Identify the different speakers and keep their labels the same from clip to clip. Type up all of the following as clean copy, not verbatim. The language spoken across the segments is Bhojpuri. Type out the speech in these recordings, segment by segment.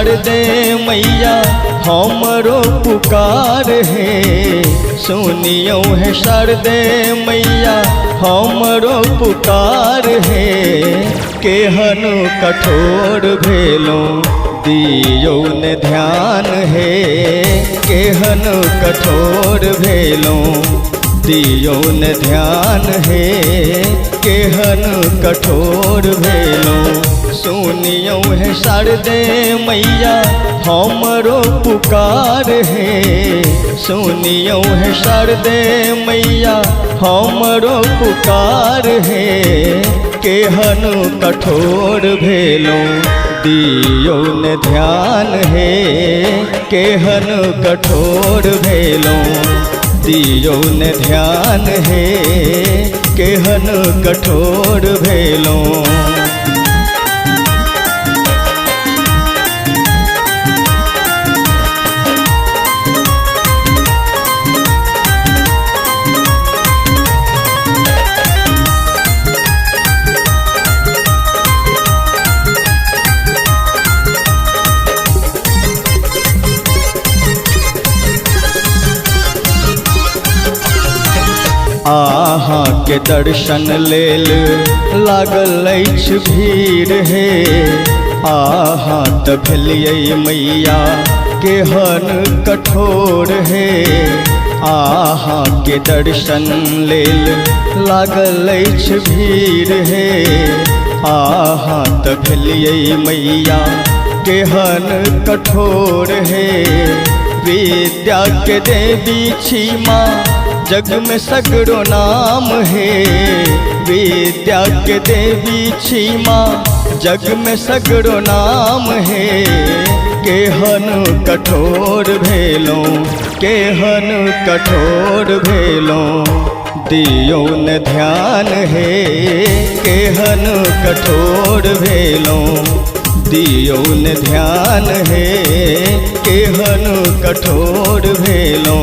Speaker 1: शारदे मैया हमरो पुकार है। सुनियो है शारदे मैया हमरो पुकार है। केहन कठोर भेलो दियो ने ध्यान है। केहन कठोर भेलो दियो ने ध्यान है। केहन कठोर भेलो सुनियो है शारदे मैया हमरो पुकार है। सुनियो है शारदे मैया हमरो पुकार है। केहन कठोर भेलो दियो ने ध्यान है। केहन कठोर भेलो दियो ने ध्यान है। केहन कठोर भेलो आहा के दर्शन लेल लागल अछि भीड़ हे। आहा त भेलियै मैया केहन कठोर हे। आहा के दर्शन लेल लागल अछि भीड़ हे। आहा त भेलियै मैया केहन कठोर हे। विद्या के देवी छी माँ जग में सगरो नाम है। विद्या के देवी छी माँ जग में सगरो नाम है। केहन कठोर भेलो केहन कठोर भेलो दियो ने ध्यान है। केहन कठोर भेलो दियो ने ध्यान है। केहन कठोर भेलो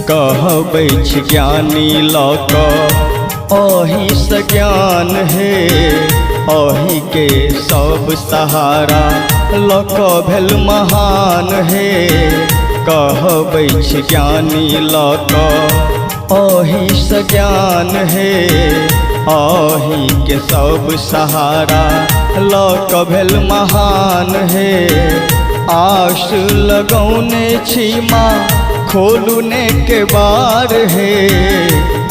Speaker 1: कहबै छी ज्ञानी लऽ कऽ अही से ज्ञान है। अही के सब सहारा लऽ कऽ भेल महान है। कहबै छी ज्ञानी लऽ कऽ अही से ज्ञान है। अही के सब सहारा लऽ कऽ भेल महान है। आश लगौने छी माँ खोलू ने के बार है।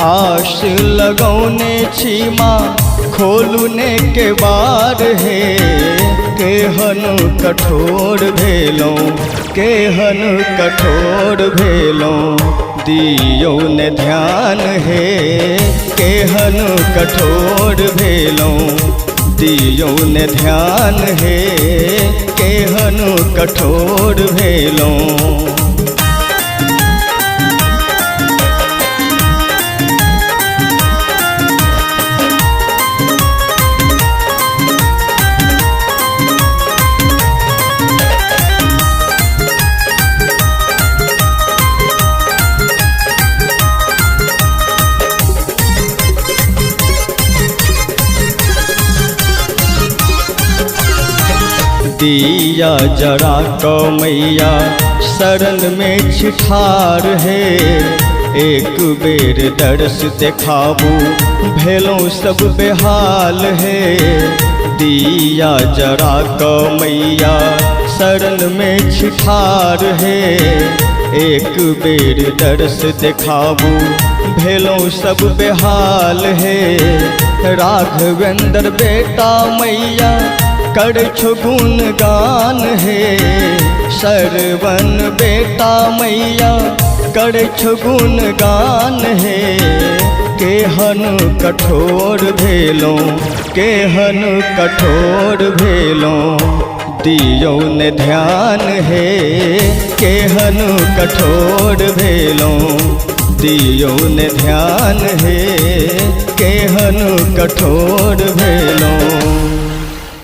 Speaker 1: आश लगौने छी माँ खोलू ने के बार है। केहन कठोर भेलो केहन कठोर भेलो दियो ने ध्यान है। केहन कठोर भेलो दियो ने ध्यान है। केहन कठोर भेलो दिया जरा को मैया शरण में छिठार है। एक बेर दर्श देखाबू भेलो सब बेहाल है। दिया जरा को मैया शरण में छिठार है। एक बेर दर्श देखाबू भेलो सब बेहाल है। राघवेंद्र बेटा मैया कर छो गुणगान है। श्रवण बेटा मैया कर छो गुणगान है। केहन कठोर भेलो केहन कठोर भेलो दियो ने ध्यान हे केहनु कठोर भेलों, दियो ने ध्यान हे केहनु कठोर भेलों।